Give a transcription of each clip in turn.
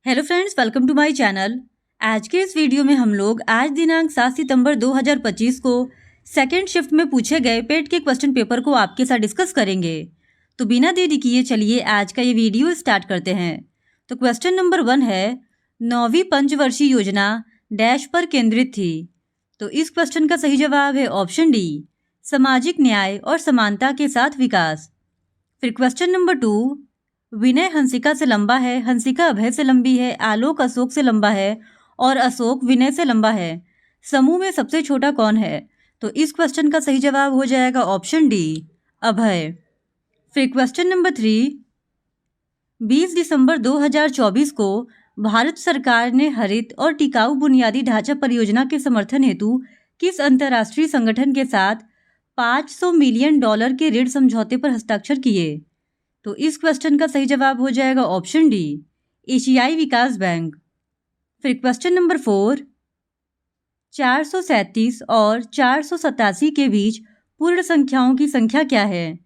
Hello friends, welcome to my channel. आज के इस वीडियो में हम लोग आज दिनांक 7 सितंबर 2025 को सेकेंड शिफ्ट में पूछे गए पेट के क्वेश्चन पेपर को आपके साथ डिस्कस करेंगे। तो बिना देरी किए चलिए आज का ये वीडियो स्टार्ट करते हैं। तो क्वेश्चन नंबर 1 है, 9वीं पंचवर्षीय योजना डैश पर केंद्रित थी। तो इस क्वेश्चन का सही जवाब है ऑप्शन डी, सामाजिक न्याय और समानता के साथ विकास। फिर क्वेश्चन नंबर 2, विनय हंसिका से लंबा है, हंसिका अभय से लंबी है, आलोक अशोक से लंबा है और अशोक विनय से लंबा है। समूह में सबसे छोटा कौन है? तो इस क्वेश्चन का सही जवाब हो जाएगा ऑप्शन डी, अभय। फिर क्वेश्चन नंबर 3, 20 दिसंबर 2024 को भारत सरकार ने हरित और टिकाऊ बुनियादी ढांचा परियोजना के समर्थन हेतु किस अंतर्राष्ट्रीय संगठन के साथ $500 मिलियन के ऋण समझौते पर हस्ताक्षर किए? तो इस क्वेश्चन का सही जवाब हो जाएगा ऑप्शन डी, एशियाई विकास बैंक। फिर क्वेश्चन नंबर 4, 437 और 487 के बीच पूर्ण संख्याओं की संख्या क्या है?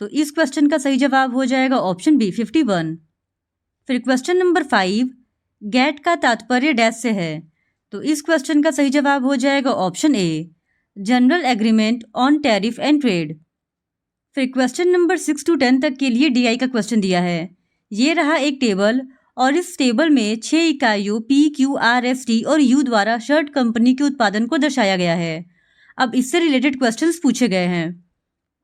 तो इस क्वेश्चन का सही जवाब हो जाएगा ऑप्शन बी, 51। फिर क्वेश्चन नंबर 5, गेट का तात्पर्य डैश से है। तो इस क्वेश्चन का सही जवाब हो जाएगा option A, general agreement on tariff and trade. फिर क्वेश्चन नंबर 6 to 10 तक के लिए डीआई का क्वेश्चन दिया है। ये रहा एक टेबल और इस टेबल में 6 इकाइयों P, Q, R, S, T और यू द्वारा शर्ट कंपनी के उत्पादन को दर्शाया गया है। अब इससे रिलेटेड क्वेश्चंस पूछे गए हैं।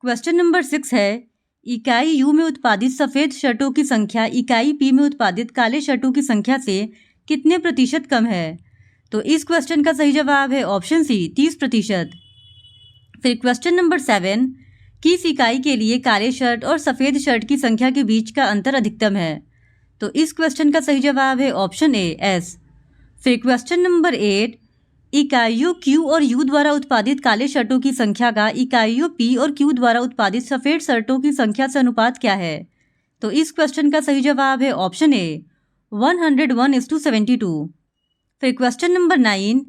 क्वेश्चन नंबर 6 है, इकाई यू में उत्पादित सफ़ेद शर्टों की संख्या इकाई पी में उत्पादित काले शर्टों की संख्या से कितने प्रतिशत कम है? तो इस क्वेश्चन का सही जवाब है ऑप्शन सी, 30%। फिर क्वेश्चन नंबर 7, किस इकाई के लिए काले शर्ट और सफ़ेद शर्ट की संख्या के बीच का अंतर अधिकतम है? तो इस क्वेश्चन का सही जवाब है ऑप्शन ए, एस। फिर क्वेश्चन नंबर 8, इकाइयों क्यू और यू द्वारा उत्पादित काले शर्टों की संख्या का इकाइयों पी और क्यू द्वारा उत्पादित सफ़ेद शर्टों की संख्या से अनुपात क्या है? तो इस क्वेश्चन का सही जवाब है ऑप्शन ए, 101:72। फिर क्वेश्चन नंबर 9,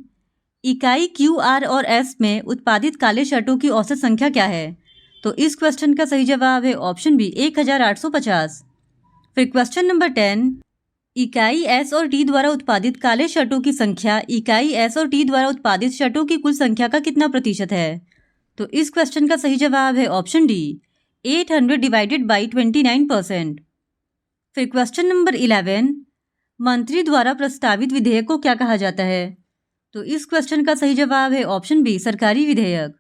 इकाई क्यू, आर और एस में उत्पादित काले शर्टों की औसत संख्या क्या है? तो इस क्वेश्चन का सही जवाब है ऑप्शन बी, 1850। फिर क्वेश्चन नंबर 10, इकाई एस और टी द्वारा उत्पादित काले शर्टों की संख्या इकाई एस और टी द्वारा उत्पादित शर्टों की कुल संख्या का कितना प्रतिशत है? तो इस क्वेश्चन का सही जवाब है ऑप्शन डी, 800/29%। फिर क्वेश्चन नंबर 11, मंत्री द्वारा प्रस्तावित विधेयक को क्या कहा जाता है? तो इस क्वेश्चन का सही जवाब है ऑप्शन बी, सरकारी विधेयक।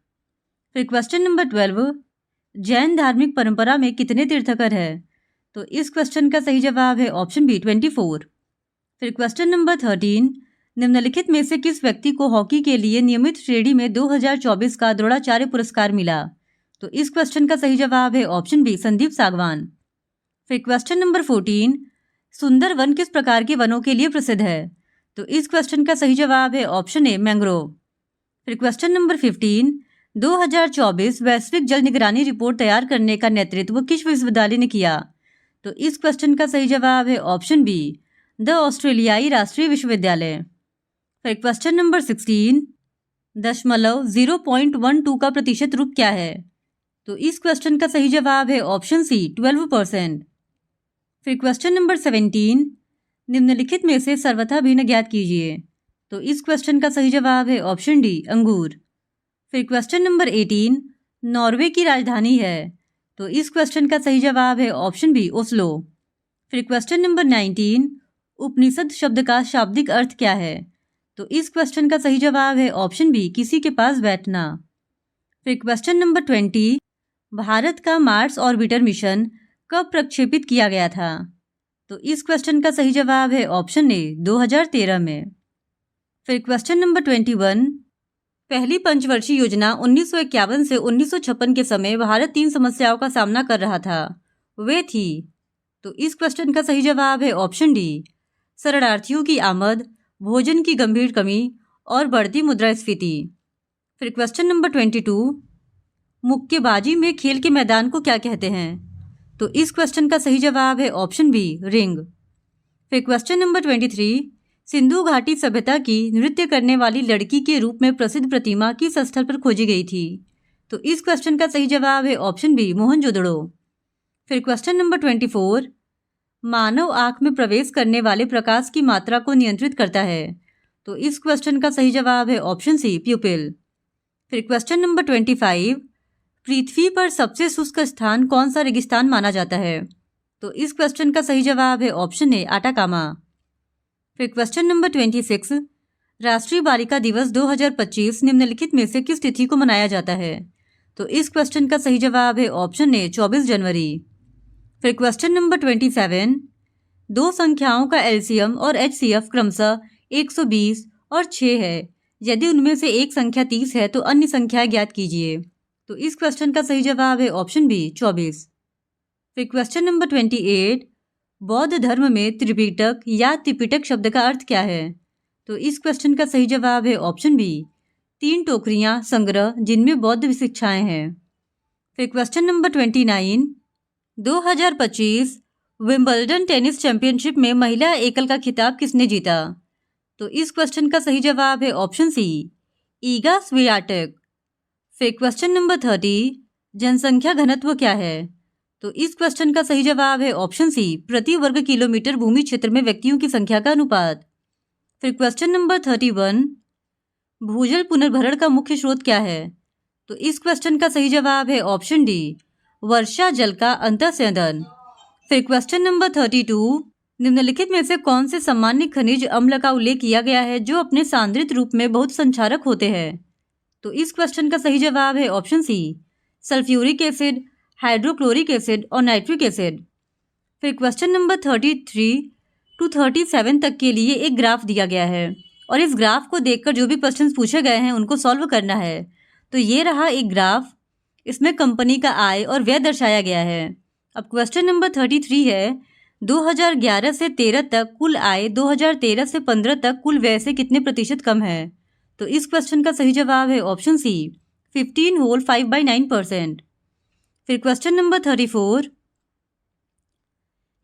फिर क्वेश्चन नंबर 12, जैन धार्मिक परंपरा में कितने तीर्थंकर है? तो इस क्वेश्चन का सही जवाब है ऑप्शन बी, 24। फिर क्वेश्चन नंबर 13, निम्नलिखित में से किस व्यक्ति को हॉकी के लिए नियमित श्रेणी में 2024 का द्रोणाचार्य पुरस्कार मिला? तो इस क्वेश्चन का सही जवाब है ऑप्शन बी, संदीप सागवान। फिर क्वेश्चन नंबर 14, सुंदरवन किस प्रकार के वनों के लिए प्रसिद्ध है? तो इस क्वेश्चन का सही जवाब है ऑप्शन ए, मैंग्रोव। फिर क्वेश्चन नंबर 15, 2024 वैश्विक जल निगरानी रिपोर्ट तैयार करने का नेतृत्व किस विश्वविद्यालय ने किया? तो इस क्वेश्चन का सही जवाब है ऑप्शन बी, द ऑस्ट्रेलियाई राष्ट्रीय विश्वविद्यालय। फिर क्वेश्चन नंबर 16, 0.12 का प्रतिशत रूप क्या है? तो इस क्वेश्चन का सही जवाब है ऑप्शन सी, 12%। फिर क्वेश्चन नंबर 17, निम्नलिखित में से सर्वथा भिन्न ज्ञात कीजिए। तो इस क्वेश्चन का सही जवाब है ऑप्शन डी, अंगूर। फिर क्वेश्चन नंबर 18, नॉर्वे की राजधानी है। तो इस क्वेश्चन का सही जवाब है ऑप्शन बी, ओस्लो। फिर क्वेश्चन नंबर 19, उपनिषद शब्द का शाब्दिक अर्थ क्या है? तो इस क्वेश्चन का सही जवाब है ऑप्शन बी, किसी के पास बैठना। फिर क्वेश्चन नंबर 20, भारत का मार्स ऑर्बिटर मिशन कब प्रक्षेपित किया गया था? तो इस क्वेश्चन का सही जवाब है ऑप्शन ए, 2013 में। फिर क्वेश्चन नंबर 21, पहली पंचवर्षीय योजना 1951 से 1956 के समय भारत 3 समस्याओं का सामना कर रहा था, वे थी। तो इस क्वेश्चन का सही जवाब है ऑप्शन डी, शरणार्थियों की आमद, भोजन की गंभीर कमी और बढ़ती मुद्रास्फीति। फिर क्वेश्चन नंबर 22, मुक्केबाजी में खेल के मैदान को क्या कहते हैं? तो इस क्वेश्चन का सही जवाब है ऑप्शन बी, रिंग। फिर क्वेश्चन नंबर 23, सिंधु घाटी सभ्यता की नृत्य करने वाली लड़की के रूप में प्रसिद्ध प्रतिमा किस स्थल पर खोजी गई थी? तो इस क्वेश्चन का सही जवाब है ऑप्शन बी, मोहनजोदड़ो। फिर क्वेश्चन नंबर 24, मानव आँख में प्रवेश करने वाले प्रकाश की मात्रा को नियंत्रित करता है? तो इस क्वेश्चन का सही जवाब है ऑप्शन सी, प्यूपिल। फिर क्वेश्चन नंबर 25, पृथ्वी पर सबसे शुष्क स्थान कौन सा रेगिस्तान माना जाता है? तो इस क्वेश्चन का सही जवाब है ऑप्शन ए, आटाकामा। फिर क्वेश्चन नंबर 26, राष्ट्रीय बालिका दिवस 2025 निम्नलिखित में से किस तिथि को मनाया जाता है? तो इस क्वेश्चन का सही जवाब है ऑप्शन ए, 24 जनवरी। फिर क्वेश्चन नंबर 27, दो संख्याओं का एलसीएम और एचसीएफ क्रमशः 120 और 6 है। यदि उनमें से एक संख्या 30 है तो अन्य संख्या ज्ञात कीजिए। तो इस क्वेश्चन का सही जवाब है ऑप्शन बी, 24। फिर क्वेश्चन नंबर 28, बौद्ध धर्म में त्रिपिटक या त्रिपिटक शब्द का अर्थ क्या है? तो इस क्वेश्चन का सही जवाब है ऑप्शन बी, 3 टोकरियां संग्रह जिनमें बौद्ध शिक्षाएं हैं। फिर question number 29, 2025 Wimbledon tennis championship में महिला एकल का खिताब किसने जीता? तो इस क्वेश्चन का सही जवाब है ऑप्शन सी, ईगा स्वियाटेक। फिर क्वेश्चन नंबर 30, जनसंख्या घनत्व क्या है? तो इस क्वेश्चन का सही जवाब है ऑप्शन सी, प्रति वर्ग किलोमीटर भूमि क्षेत्र में व्यक्तियों की संख्या का अनुपात। फिर क्वेश्चन नंबर 31, भूजल पुनर्भरण का मुख्य स्रोत क्या है? तो इस क्वेश्चन का सही जवाब है ऑप्शन डी, वर्षा जल का अंतःसंदन। फिर क्वेश्चन नंबर 32, निम्नलिखित में से कौन से सामान्य खनिज अम्ल का उल्लेख किया गया है जो अपने सांद्रित रूप में बहुत संक्षारक होते हैं? तो इस क्वेश्चन का सही जवाब है option C, sulphuric acid, hydrochloric acid और नाइट्रिक एसिड। फिर क्वेश्चन नंबर 33 टू 37 तक के लिए एक ग्राफ दिया गया है और इस ग्राफ को देखकर जो भी क्वेश्चंस पूछे गए हैं उनको सॉल्व करना है। तो ये रहा एक ग्राफ, इसमें कंपनी का आय और व्यय दर्शाया गया है। अब क्वेश्चन नंबर 33 है, 2011 से 13 तक कुल आय 2013 से 15 तक कुल व्यय से कितने प्रतिशत कम है? तो इस क्वेश्चन का सही जवाब है ऑप्शन सी, 15.5/9%। फिर क्वेश्चन नंबर 34,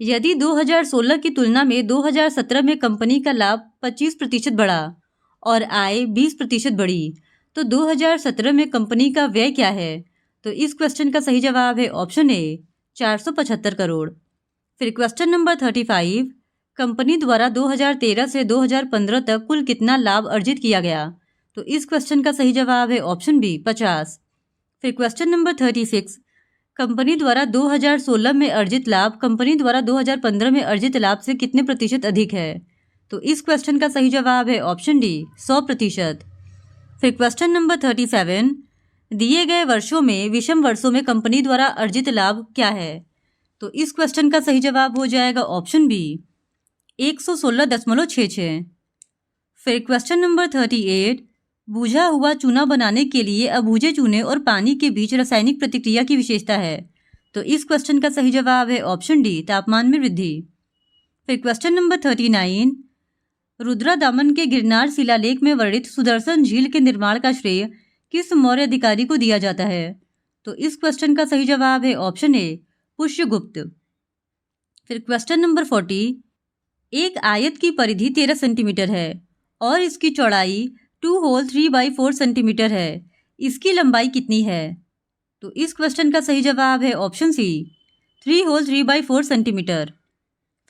यदि 2016 की तुलना में 2017 में कंपनी का लाभ 25% बढ़ा और आय 20% बढ़ी तो 2017 में कंपनी का व्यय क्या है? तो इस क्वेश्चन का सही जवाब है ऑप्शन ए, 475 करोड़। फिर क्वेश्चन नंबर 35, कंपनी द्वारा 2013 से 2015 तक कुल कितना लाभ अर्जित किया गया? तो इस क्वेश्चन का सही जवाब है ऑप्शन बी, 50। फिर क्वेश्चन नंबर 36, कंपनी द्वारा 2016 में अर्जित लाभ कंपनी द्वारा 2015 में अर्जित लाभ से कितने प्रतिशत अधिक है? तो इस क्वेश्चन का सही जवाब है ऑप्शन डी, 100%। फिर क्वेश्चन नंबर 37, दिए गए वर्षों में विषम वर्षों में कंपनी द्वारा अर्जित लाभ क्या है? तो इस क्वेश्चन का सही जवाब हो जाएगा ऑप्शन बी, 116.66। फिर क्वेश्चन नंबर 38, बुझा हुआ चूना बनाने के लिए अबूझे चूने और पानी के बीच रासायनिक प्रतिक्रिया की विशेषता है। तो इस क्वेश्चन का सही जवाब है ऑप्शन डी, तापमान में वृद्धि। फिर क्वेश्चन नंबर 39, रुद्रा दामन के गिरनार शिलालेख में वर्णित सुदर्शन झील के निर्माण का श्रेय किस मौर्य अधिकारी को दिया जाता है? तो इस क्वेश्चन का सही जवाब है ऑप्शन ए, पुष्यगुप्त। फिर क्वेश्चन नंबर 40, एक आयत की परिधि 13 सेंटीमीटर है और इसकी चौड़ाई 2 होल 3/4 सेंटीमीटर है, इसकी लंबाई कितनी है? तो इस क्वेश्चन का सही जवाब है ऑप्शन सी, 3 होल 3/4 सेंटीमीटर।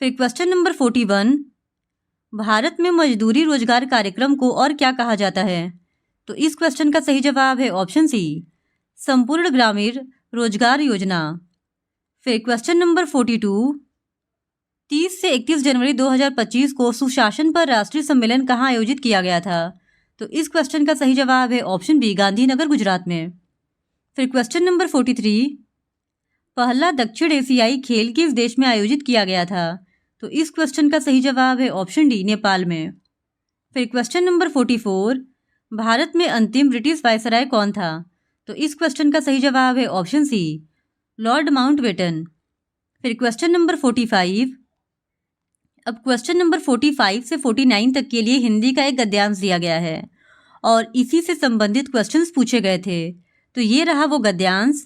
फिर क्वेश्चन नंबर 41, भारत में मजदूरी रोजगार कार्यक्रम को और क्या कहा जाता है? तो इस क्वेश्चन का सही जवाब है ऑप्शन सी, संपूर्ण ग्रामीण रोजगार योजना। फिर क्वेश्चन नंबर 42, 30 से 31 जनवरी 2025 को सुशासन पर राष्ट्रीय सम्मेलन कहाँ आयोजित किया गया था? तो इस क्वेश्चन का सही जवाब है ऑप्शन बी, गांधीनगर, गुजरात में। फिर क्वेश्चन नंबर 43, पहला दक्षिण एशियाई खेल किस देश में आयोजित किया गया था? तो इस क्वेश्चन का सही जवाब है ऑप्शन डी, नेपाल में। फिर क्वेश्चन नंबर 44, भारत में अंतिम ब्रिटिश वायसराय कौन था? तो इस क्वेश्चन का सही जवाब है ऑप्शन सी, लॉर्ड माउंटबेटन। फिर क्वेश्चन नंबर 45, अब क्वेश्चन नंबर 45 से 49 तक के लिए हिंदी का एक गद्यांश दिया गया है और इसी से संबंधित क्वेश्चंस पूछे गए थे। तो ये रहा वो गद्यांश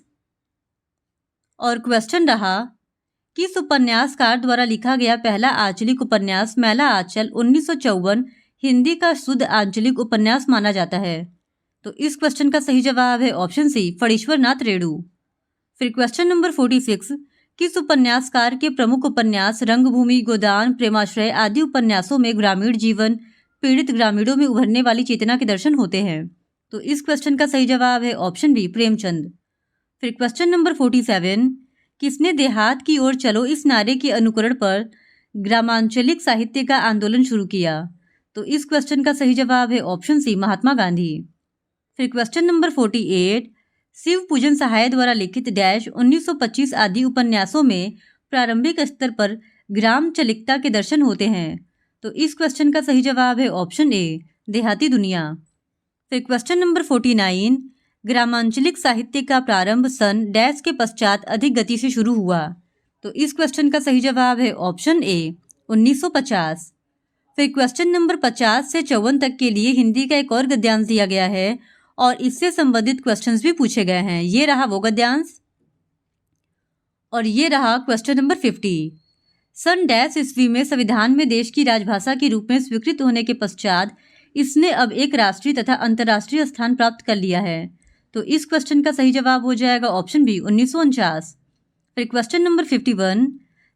और क्वेश्चन रहा, किस उपन्यासकार द्वारा लिखा गया पहला आंचलिक उपन्यास मैला आंचल 1954 हिंदी का शुद्ध आंचलिक उपन्यास माना जाता है? तो इस क्वेश्चन का सही जवाब है ऑप्शन सी, फणीश्वर नाथ रेणु। फिर क्वेश्चन नंबर 46, किस उपन्यासकार के प्रमुख उपन्यास रंगभूमि, गोदान, प्रेमाश्रय आदि उपन्यासों में ग्रामीण जीवन, पीड़ित ग्रामीणों में उभरने वाली चेतना के दर्शन होते हैं? तो इस क्वेश्चन का सही जवाब है ऑप्शन बी, प्रेमचंद। फिर क्वेश्चन नंबर 47, किसने देहात की ओर चलो इस नारे के अनुकरण पर ग्रामांचलिक साहित्य का आंदोलन शुरू किया? तो इस क्वेश्चन का सही जवाब है ऑप्शन सी, महात्मा गांधी। फिर क्वेश्चन नंबर 48, शिव पूजन सहाय द्वारा लिखित डैश 1925 आदि उपन्यासों में प्रारंभिक स्तर पर ग्रामचलिकता के दर्शन होते हैं? तो इस क्वेश्चन का सही जवाब है ऑप्शन ए, देहाती दुनिया। फिर क्वेश्चन नंबर 49, ग्रामांचलिक साहित्य का प्रारंभ सन डैश के पश्चात अधिक गति से शुरू हुआ? तो इस क्वेश्चन का सही जवाब है ऑप्शन ए, 1950। फिर क्वेश्चन नंबर 50 से 54 तक के लिए हिंदी का एक और गद्यांश दिया गया है और इससे संबंधित क्वेश्चंस भी पूछे गए हैं। ये रहा वो गद्यांश और ये रहा क्वेश्चन नंबर 50। सन डैश ईस्वी में संविधान में देश की राजभाषा के रूप में स्वीकृत होने के पश्चात इसने अब एक राष्ट्रीय तथा अंतर्राष्ट्रीय स्थान प्राप्त कर लिया है। तो इस क्वेश्चन का सही जवाब हो जाएगा ऑप्शन बी, 1949। फिर क्वेश्चन नंबर 51,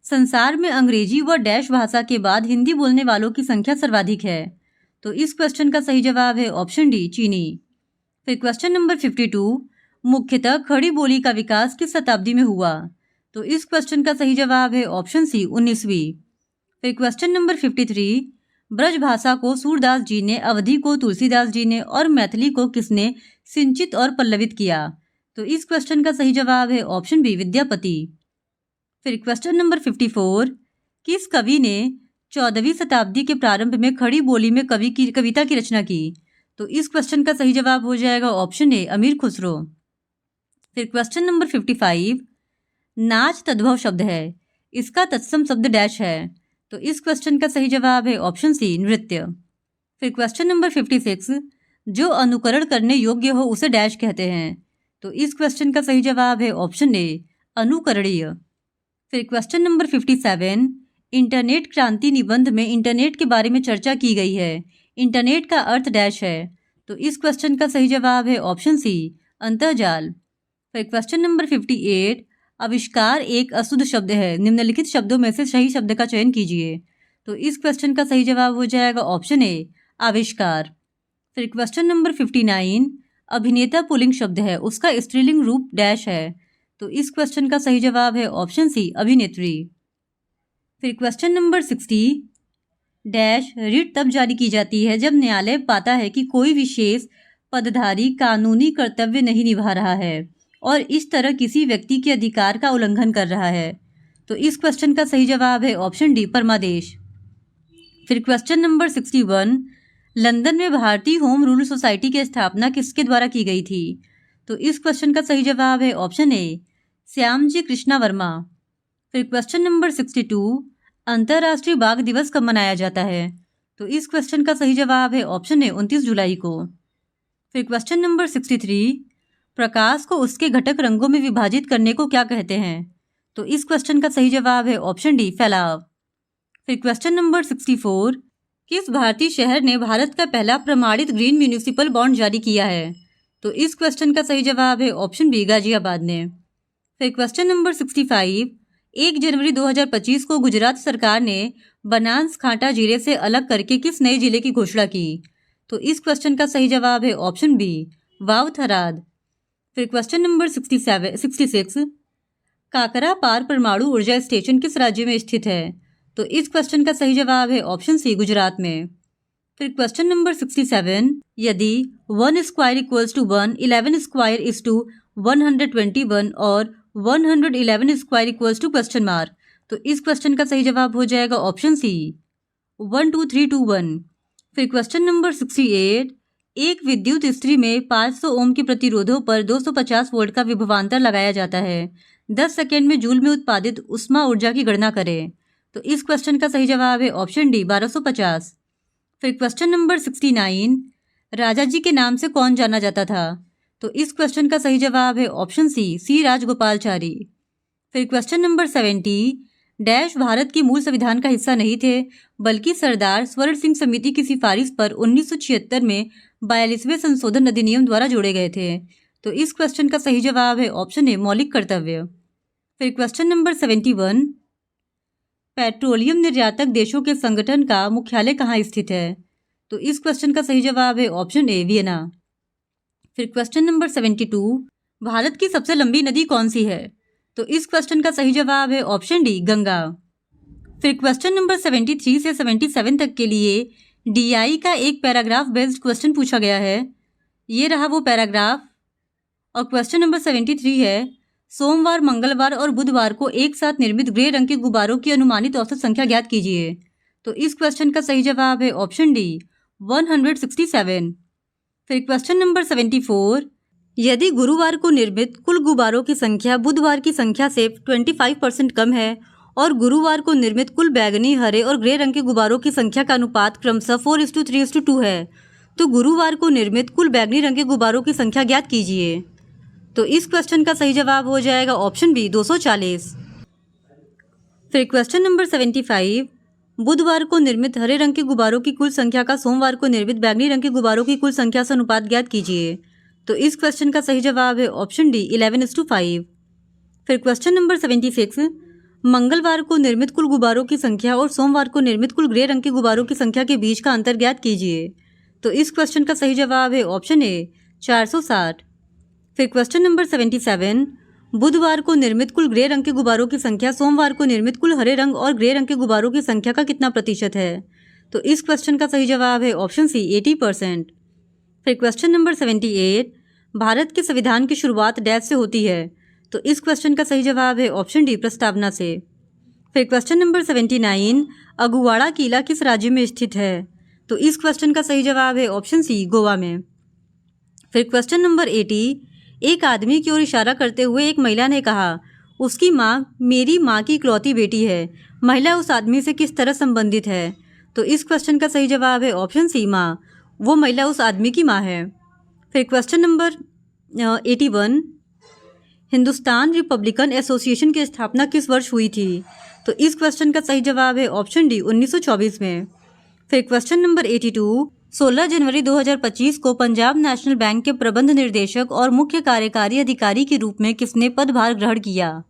संसार में अंग्रेजी व डैश भाषा के बाद हिंदी बोलने वालों की संख्या सर्वाधिक है? तो इस क्वेश्चन का सही जवाब है ऑप्शन डी, चीनी। फिर क्वेश्चन नंबर 52, मुख्यतः खड़ी बोली का विकास किस शताब्दी में हुआ? तो इस क्वेश्चन का सही जवाब है ऑप्शन सी, 19वीं। फिर क्वेश्चन नंबर 53, ब्रज भाषा को सूरदास जी ने, अवधी को तुलसीदास जी ने और मैथिली को किसने सिंचित और पल्लवित किया? तो इस क्वेश्चन का सही जवाब है ऑप्शन बी, विद्यापति। फिर क्वेश्चन नंबर 54, किस कवि ने 14वीं शताब्दी के प्रारंभ में खड़ी बोली में कविता की रचना की? तो इस क्वेश्चन का सही जवाब हो जाएगा ऑप्शन ए, अमीर खुसरो। फिर क्वेश्चन नंबर 55, नाच तद्भव शब्द है, इसका तत्सम शब्द डैश है? तो इस क्वेश्चन का सही जवाब है ऑप्शन सी, नृत्य। फिर क्वेश्चन नंबर 56, जो अनुकरण करने योग्य हो उसे डैश कहते हैं? तो इस क्वेश्चन का सही जवाब है ऑप्शन ए, अनुकरणीय। फिर क्वेश्चन नंबर 57, इंटरनेट क्रांति निबंध में इंटरनेट के बारे में चर्चा की गई है, इंटरनेट का अर्थ डैश है? तो इस क्वेश्चन का सही जवाब है ऑप्शन सी, अंतर्जाल। फिर क्वेश्चन नंबर 58, आविष्कार एक अशुद्ध शब्द है, निम्नलिखित शब्दों में से सही शब्द का चयन कीजिए? तो इस क्वेश्चन का सही जवाब हो जाएगा ऑप्शन ए, आविष्कार। फिर क्वेश्चन नंबर 59, अभिनेता पुल्लिंग शब्द है, उसका स्त्रीलिंग रूप डैश है? तो इस क्वेश्चन का सही जवाब है ऑप्शन सी, अभिनेत्री। फिर क्वेश्चन नंबर 60, डैश रिट तब जारी की जाती है जब न्यायालय पाता है कि कोई विशेष पदधारी कानूनी कर्तव्य नहीं निभा रहा है और इस तरह किसी व्यक्ति के अधिकार का उल्लंघन कर रहा है? तो इस क्वेश्चन का सही जवाब है ऑप्शन डी, परमादेश। फिर क्वेश्चन नंबर 61, लंदन में भारतीय होम रूल सोसाइटी की स्थापना किसके द्वारा की गई थी? तो इस क्वेश्चन का सही जवाब है ऑप्शन ए, श्यामजी कृष्णा वर्मा। फिर क्वेश्चन नंबर 62, अंतर्राष्ट्रीय बाघ दिवस कब मनाया जाता है? तो इस क्वेश्चन का सही जवाब है ऑप्शन ए, 29 जुलाई को। फिर क्वेश्चन नंबर 63, प्रकाश को उसके घटक रंगों में विभाजित करने को क्या कहते हैं? तो इस क्वेश्चन का सही जवाब है ऑप्शन डी, फैलाव। फिर क्वेश्चन नंबर 64, किस भारतीय शहर ने भारत का पहला प्रमाणित ग्रीन म्यूनिसिपल बॉन्ड जारी किया है? तो इस क्वेश्चन का सही जवाब है ऑप्शन बी, गाजियाबाद ने। फिर क्वेश्चन नंबर 65, 1 जनवरी 2025 को गुजरात सरकार ने बनासकांठा जिले से अलग करके किस नए जिले की घोषणा की? तो इस क्वेश्चन का सही जवाब है ऑप्शन बी, वाव थराद। फिर क्वेश्चन नंबर 66, काकरा पार परमाणु ऊर्जा स्टेशन किस राज्य में स्थित है? तो इस क्वेश्चन का सही जवाब है ऑप्शन सी, गुजरात में। फिर क्वेश्चन नंबर 67, यदि 1 square equals to 1, 11 square is to 121 और 111 square equals to question mark, तो इस क्वेश्चन का सही जवाब हो जाएगा ऑप्शन सी, 12321। फिर क्वेश्चन नंबर 68, एक विद्युत इस्त्री में 500 ओम के प्रतिरोधों पर 250 वोल्ट का विभवांतर लगाया जाता है, 10 सेकेंड में जूल में उत्पादित उष्मा ऊर्जा की गणना करें। तो इस क्वेश्चन का सही जवाब है ऑप्शन डी, 1250। फिर क्वेश्चन नंबर 69, राजा जी के नाम से कौन जाना जाता था? तो इस क्वेश्चन का सही जवाब है ऑप्शन सी, राजगोपालचारी। फिर क्वेश्चन नंबर 70, डैश भारत की मूल संविधान का हिस्सा नहीं थे बल्कि सरदार स्वर्ण सिंह समिति की सिफारिश पर 1976 में 42वें संशोधन अधिनियम द्वारा जोड़े गए थे। तो इस क्वेश्चन का सही जवाब है ऑप्शन ए, मौलिक कर्तव्य। फिर क्वेश्चन नंबर 71, पेट्रोलियम निर्यातक देशों के संगठन का मुख्यालय कहाँ स्थित है? तो इस क्वेश्चन का सही जवाब है ऑप्शन ए, वियना। फिर क्वेश्चन नंबर 72, भारत की सबसे लंबी नदी कौन सी है? तो इस क्वेश्चन का सही जवाब है ऑप्शन डी, गंगा। फिर क्वेश्चन नंबर 73 से 77 तक के लिए डीआई का एक पैराग्राफ बेस्ड क्वेश्चन पूछा गया है। ये रहा वो पैराग्राफ। और क्वेश्चन नंबर 73 है, सोमवार, मंगलवार और बुधवार को एक साथ निर्मित ग्रे रंग के गुब्बारों की अनुमानित औसत संख्या ज्ञात कीजिए। तो इस क्वेश्चन का सही जवाब है ऑप्शन डी, 167। फिर क्वेश्चन नंबर 74, यदि गुरुवार को निर्मित कुल गुब्बारों की संख्या बुधवार की संख्या से 25% कम है और गुरुवार को निर्मित कुल बैगनी, हरे और ग्रे रंग के गुब्बारों की संख्या का अनुपात क्रमशः 4:3:2 है, तो गुरुवार को निर्मित कुल बैगनी रंग के गुब्बारों की संख्या ज्ञात कीजिए। तो इस क्वेश्चन का सही जवाब हो जाएगा ऑप्शन बी, 240। फिर क्वेश्चन नंबर 75, बुधवार को निर्मित हरे रंग के गुब्बारों की कुल संख्या का सोमवार को निर्मित बैगनी रंग के गुब्बारों की कुल संख्या से अनुपात ज्ञात कीजिए। तो इस क्वेश्चन का सही जवाब है ऑप्शन डी, 11:5। फिर क्वेश्चन नंबर 76, मंगलवार को निर्मित कुल गुब्बारों की संख्या और सोमवार को निर्मित कुल ग्रे रंग के गुब्बारों की संख्या के बीच का अंतर ज्ञात कीजिए। तो इस क्वेश्चन का सही जवाब है ऑप्शन ए, 460। फिर क्वेश्चन नंबर 77, बुधवार को निर्मित कुल ग्रे रंग के गुब्बारों की संख्या सोमवार को निर्मित कुल हरे रंग और ग्रे रंग के गुब्बारों की संख्या का कितना प्रतिशत है? तो इस क्वेश्चन का सही जवाब है ऑप्शन सी, 80%। फिर क्वेश्चन नंबर 78, भारत के संविधान की शुरुआत डैश से होती है। तो इस क्वेश्चन का सही जवाब है ऑप्शन डी, प्रस्तावना से। फिर क्वेश्चन नंबर 79, अगुवाड़ा किला किस राज्य में स्थित है? तो इस क्वेश्चन का सही जवाब है ऑप्शन सी, गोवा में। फिर क्वेश्चन नंबर 80, एक आदमी की ओर इशारा करते हुए एक महिला ने कहा, उसकी माँ मेरी माँ की इकलौती बेटी है। महिला उस आदमी से किस तरह संबंधित है? तो इस क्वेश्चन का सही जवाब है ऑप्शन सी, माँ। वो महिला उस आदमी की माँ है। फिर question number 81, Hindustan Republican association की स्थापना किस वर्ष हुई थी? तो इस क्वेश्चन का सही जवाब है ऑप्शन डी, 1924 में। फिर क्वेश्चन नंबर 82, 16 जनवरी 2025 को पंजाब नेशनल बैंक के प्रबंध निर्देशक और मुख्य कार्यकारी अधिकारी के रूप में किसने पदभार ग्रहण किया?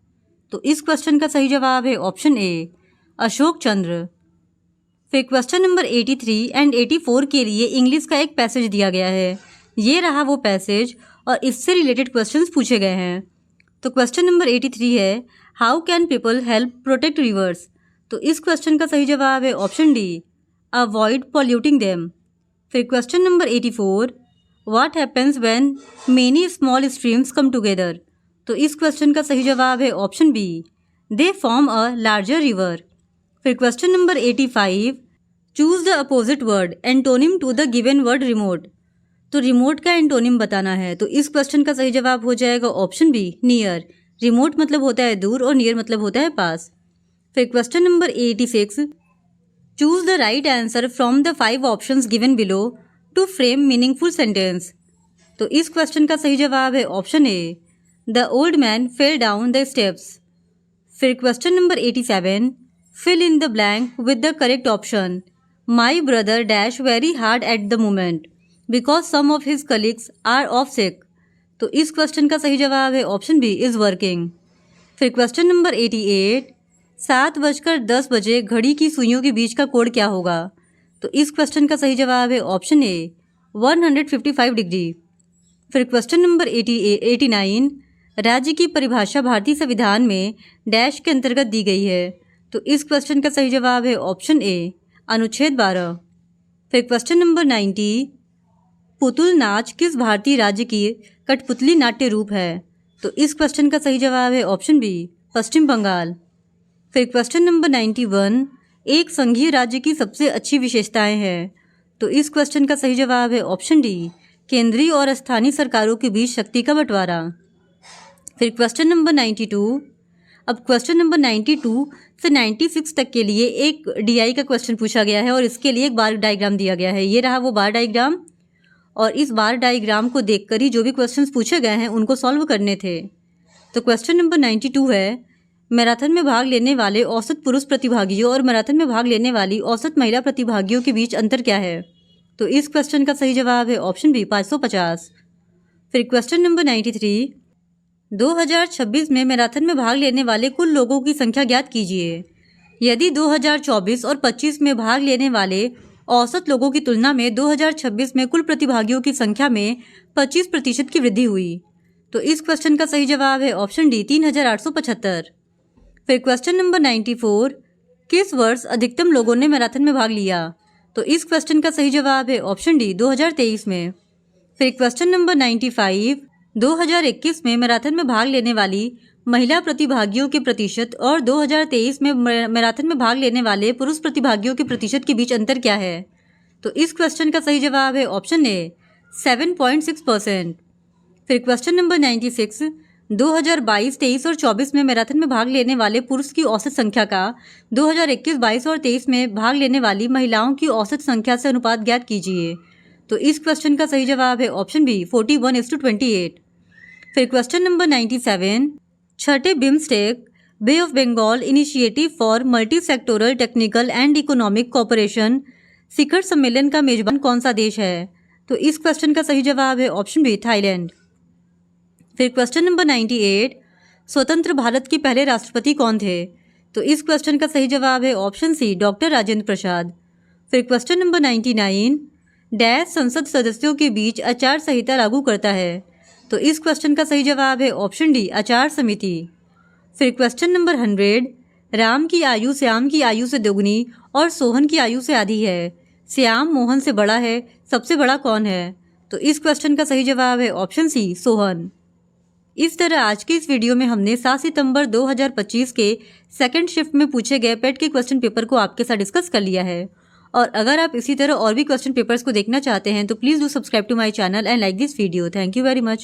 तो इस क्वेश्चन का सही जवाब है ऑप्शन ए, अशोक चंद्र। फिर क्वेश्चन नंबर 83 एंड 84 के लिए इंग्लिश का एक पैसेज दिया गया है। ये रहा वो पैसेज और इससे रिलेटेड क्वेश्चंस पूछे गए हैं। तो क्वेश्चन नंबर 83 है, how can people help protect rivers? तो इस क्वेश्चन का सही जवाब है option D, avoid polluting them. फिर question number 84, what happens when many small streams come together? तो इस क्वेश्चन का सही जवाब है option B, they form a larger river. फिर question number 85, choose the opposite word antonym to the given word remote. तो remote का antonym बताना है। तो इस क्वेश्चन का सही जवाब हो जाएगा ऑप्शन बी, नियर। रिमोट मतलब होता है दूर और नियर मतलब होता है पास। फिर question number 86, choose the right answer from the 5 options given below to frame meaningful sentence. तो इस क्वेश्चन का सही जवाब है option A, the old man fell down the steps. फिर question number 87, fill in the blank with the correct option. My brother dash very hard at the moment because some of his colleagues are off sick. तो इस question का सही जवाब है option B, is working. फिर question number 88, 7:10 घड़ी की सुइयों के बीच का कोण क्या होगा? तो इस क्वेश्चन का सही जवाब है ऑप्शन ए, 155 डिग्री। फिर क्वेश्चन नंबर 89, राज्य की परिभाषा भारतीय संविधान में डैश के अंतर्गत दी गई है। तो इस क्वेश्चन का सही जवाब है ऑप्शन ए, अनुच्छेद 12। फिर क्वेश्चन नंबर 90, पुतुल नाच किस भारतीय राज्य की कठपुतली नाट्य रूप है? तो इस क्वेश्चन का सही जवाब है ऑप्शन बी, पश्चिम बंगाल। फिर क्वेश्चन नंबर 91, एक संघीय राज्य की सबसे अच्छी विशेषताएं हैं। तो इस क्वेश्चन का सही जवाब है ऑप्शन डी, केंद्रीय और स्थानीय सरकारों के बीच शक्ति का बंटवारा। फिर क्वेश्चन नंबर 92, अब क्वेश्चन नंबर 92 से 96 तक के लिए एक डीआई का क्वेश्चन पूछा गया है और इसके लिए एक बार डायग्राम दिया गया है। ये रहा वो बार डायग्राम और इस बार डायग्राम को देखकर ही जो भी क्वेश्चंस पूछे गए हैं उनको सॉल्व करने थे। तो क्वेश्चन नंबर 92 है, मैराथन में भाग लेने वाले औसत पुरुष प्रतिभागियों और मैराथन में भाग लेने वाली औसत महिला प्रतिभागियों के बीच अंतर क्या है? तो इस क्वेश्चन का सही जवाब है ऑप्शन बी, 550। फिर क्वेश्चन नंबर 93, 2026 में मैराथन में भाग लेने वाले कुल लोगों की संख्या ज्ञात कीजिए। यदि 2024 और 25 में भाग लेने वाले औसत लोगों की तुलना में 2026 में कुल प्रतिभागियों की संख्या में 25% की वृद्धि हुई, तो इस क्वेश्चन का सही जवाब है ऑप्शन डी 3875। फिर क्वेश्चन नंबर 94, किस वर्ष अधिकतम लोगों ने मैराथन में भाग लिया? तो इस क्वेश्चन का सही जवाब है ऑप्शन डी 2023 में। फिर क्वेश्चन नंबर 95, 2021 में मैराथन में भाग लेने वाली महिला प्रतिभागियों के प्रतिशत और 2023 में मैराथन में भाग लेने वाले पुरुष प्रतिभागियों के प्रतिशत के बीच अंतर क्या है? तो इस क्वेश्चन का सही जवाब है ऑप्शन ए 7.6%। फिर क्वेश्चन नंबर 96, 2022, 23 और 24 में मैराथन में भाग लेने वाले पुरुष की औसत संख्या का 2021, 22 और 23 में भाग लेने वाली महिलाओं की औसत संख्या से अनुपात ज्ञात कीजिए। तो इस क्वेश्चन का सही जवाब है ऑप्शन बी 41:28। फिर क्वेश्चन नंबर 97, छठे BIMSTEC Bay of Bengal initiative for multi sectoral technical and economic cooperation शिखर सम्मेलन का मेजबान कौन सा देश है? तो इस क्वेश्चन का सही जवाब है ऑप्शन बी थाईलैंड। फिर क्वेश्चन नंबर 98, स्वतंत्र भारत के पहले राष्ट्रपति कौन थे? तो इस क्वेश्चन का सही जवाब है ऑप्शन सी डॉक्टर राजेंद्र प्रसाद। फिर क्वेश्चन नंबर 99, डैश संसद सदस्यों के बीच आचार संहिता लागू करता है? तो इस क्वेश्चन का सही जवाब है ऑप्शन डी आचार समिति। फिर क्वेश्चन नंबर 100, राम की आयु श्याम की आयु से दोगुनी और सोहन की आयु से आधी है, श्याम मोहन से बड़ा है, सबसे बड़ा कौन है? तो इस क्वेश्चन का सही जवाब है ऑप्शन सी सोहन। इस तरह आज के इस वीडियो में हमने 7 सितंबर 2025 के सेकंड शिफ्ट में पूछे गए पेट के क्वेश्चन पेपर को आपके साथ डिस्कस कर लिया है। और अगर आप इसी तरह और भी क्वेश्चन पेपर्स को देखना चाहते हैं तो please do subscribe to my channel and like this video. Thank you very much.